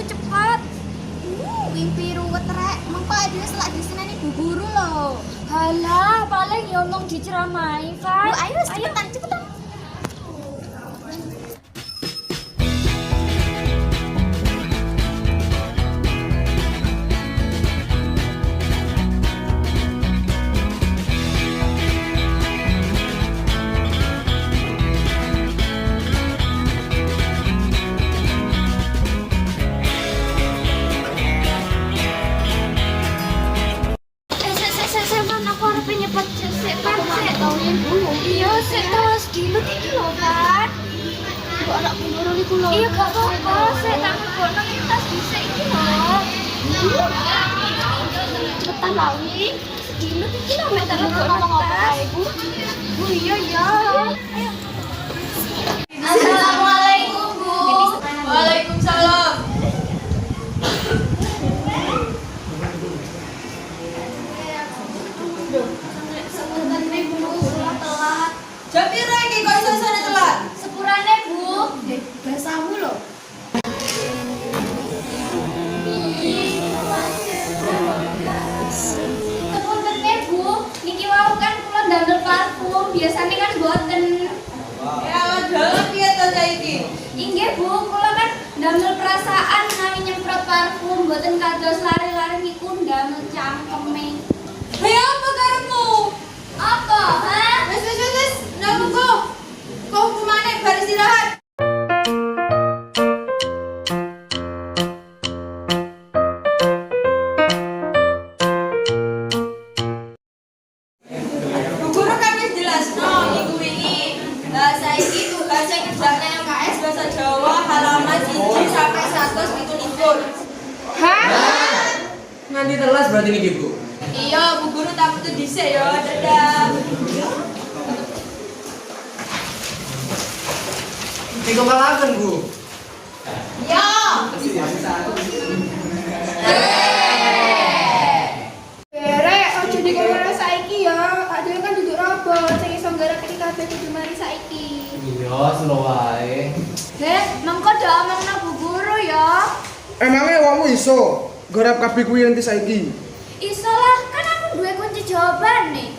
iku cepet. Wimpi ruwet rek, mengko dhewe selak diseneni Bu Guru lho. Halah, paling ya omong diceramahi, Fat. Ayo cepetan. Iya, sik tos dilut iki lho, Fat. Kok anak Bu Guru iku lho. Iya, gak apa-apa, sik tak nggono iki tas dhisik iki lho. Cepetan lah wi. Dilut iki lho mek tak Ngomong apa kae Bu? Bu, iya ya. Ayo. Assalamualaikum Bu. Waalaikumsalam. Telat. Jam piro iki kok iso sane telat? Sepurane Bu. Bahasamu lho. Kepuntene Bu, niki wau kan kula ndamel parfum, biasane kan boten. Ya dalam piye to saiki? Inggih Bu, kula kan ndamel perasaan nami nyemprot parfum, boten kados lari-lari niku ndamel cangkeme. Hayo apa karepmu? Apa? Hah? Wis, nunggu. Kok hukumane bar istirahat? Bu Guru kan wis jelasno minggu wingi. Lah saiki tugas kerjane MKS bahasa Jawa halaman 1 sampai 127. Nganti telas berarti niki, Bu. Iya, Bu Guru tak butuh dhisik ya. Dadah. Niku kalaken, Bu. Ya. Berek, ojo dikira saiki ya. Adewe kan duduk robot, sing iso nggarap iki kabeh kudu mari saiki. Iya, slow wae. Mengko dak omongno Bu Guru ya. Emangnya awakmu iso garap kabeh kuwi nanti saiki? Iso lah, kan aku duwe kunci jawaban nih.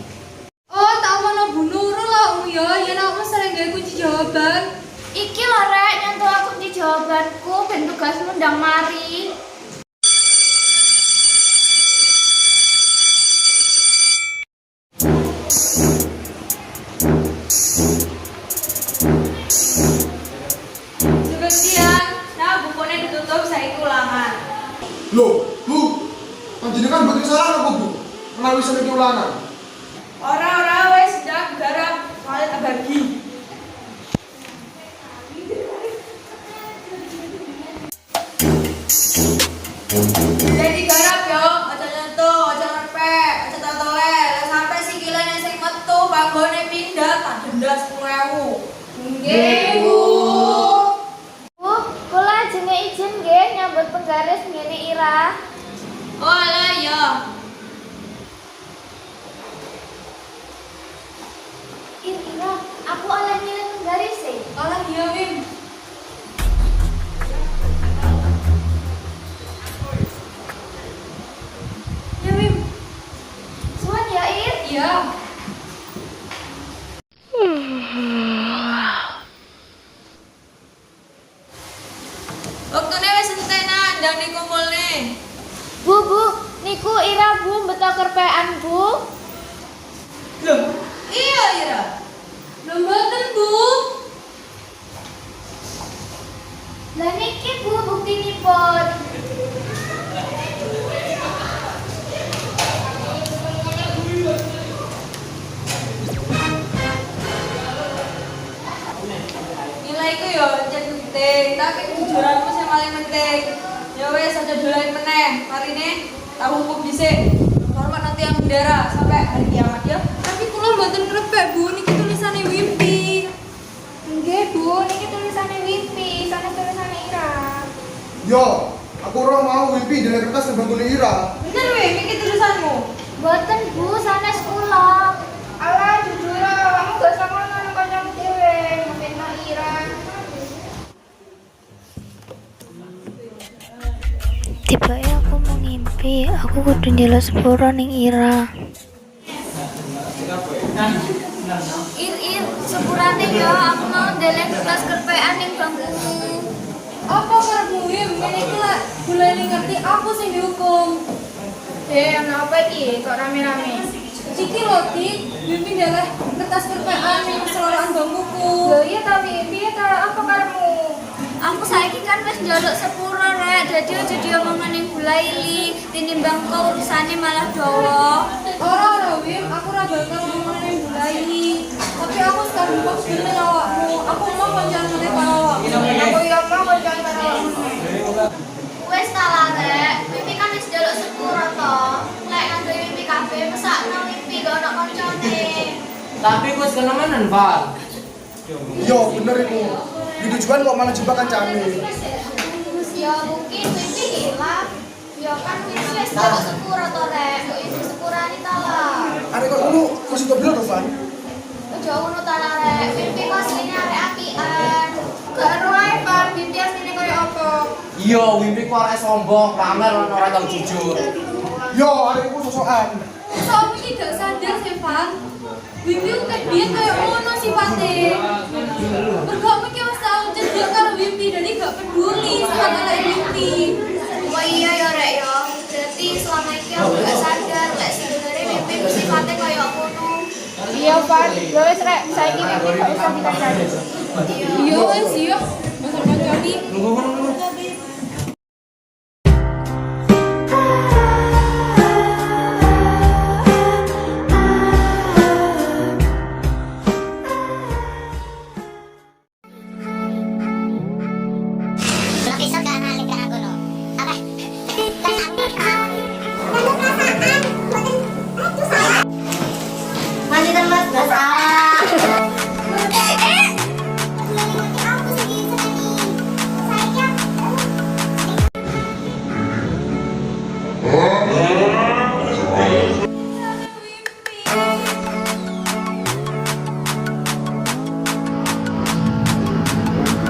Oh, tak omongno Bu Nurul lho ya, yen aku sering gawe kunci jawaban. Iki lho rek, nyentuh aku kunci jawabanku ben tugasmu ndang mari. Sebastian, nah bukunya ditutup saiki ulangan. Loh, Bu, panjenengan boten salah apa, Bu? Menawi seniki ulangan. Ora wis ndak garap kali tak bagi. Jadi garap yo, aja nyentuh, aja ngepek, aja tatoe. Lah sampai sikilane sing metu panggone pindah tak denda 10.000. Nggih, Bu. Bu, kula ajenge izin nggih nyambut penggaris ngene Ira. Oh, alah ya. Ira, aku oleh ngirim penggaris e. Alah ya, Wim. Ya, Wim. Suwan ya, Ir? Iya. Waktune wis entenan ndang dikumpulne. Bu, niku Ira Bu beto kerpean Bu. Loh, iya Ira. Lho mboten, Bu. Lah niki Bu buktinipun. Nilaiku yo cek penting, tapi kejujuranmu sing paling penting. Ya wis aja dolan meneh. Marine tak hukum dhisik. Hormat nanti yang bendera sampai hari kiamat ya. Tapi kula mboten ngrebek, Bu. Niki tulisane Wimpi. Nggih Bu, niki tulisane Wimpi, sana tulisane Ira. Yo, aku ora mau Wimpi dene kertas sing bantune Ira. Bener weh, iki tulisanmu. Boten Bu, sanes kula. Alah jujur kamu gak usah ngono kancamu dhewe, ngefitnah Ira. Tiba-tiba aku mau ngimpi, aku kudu njaluk sepuro ning Ira. Ir, sepurane ya, aku mau ndeleng bekas kerpean ning bangkumu. Apa karepmu Wim? Ngene iki lek bulane ngerti aku sing dihukum. Ana apa iki? Kok rame-rame? Iki lho Ti, Wim ndeleh kertas kerpean ning selorokan bangkuku. Lho iya ta piye ta apa karepmu? Aku saiki kan wis njaluk sepuro rek, dadi aja diomongan ning Bulaili, tinimbang kok urusane malah dawa. Ora Wim, aku ora bakal ngomong ning Bulaili. Tapi aku sekarang kok seneng awakmu. Aku mau kancan meneh karo awakmu. Aku ya mau kancan karo awakmu. Wes ta lah rek, Mimi kan wis njaluk sepuro to. Lek ngandel Mimi kabeh mesakno Mimi gak ono koncone. Tapi gue sekenemenan, Val. Yo bener itu. Di tujuan kok malah jebakan Cami. Ya mungkin Mimi hilang. Ya kan Mimi wis njaluk sepuro to rek, kok iso sepurane ta lah. Arek kok dulu masih kok bilang Van. Ojo ngono ta lah rek, Mimi kok asline arek apian. Gak ero ae Pan, piye asline koyo apa? Iya, Wimpi kok arek sombong, pamer ora tau jujur. Yo arekku sosokan. Sopo iki gak sadar sih, Van. Wimpi ku kan biyen kaya ngono sifate. Mergo aku iki wis tau cedhak karo Wimpi, dadi gak peduli sama lek Wimpi. Wah iya ya rek ya. Berarti selama ini aku gak sadar lek sebenarnya Mimi sifatnya kayak ngono. Iya Pan, ya wis rek, saiki Mimi gak usah dikandani. Iya wis iya. Masa kancani. Nunggu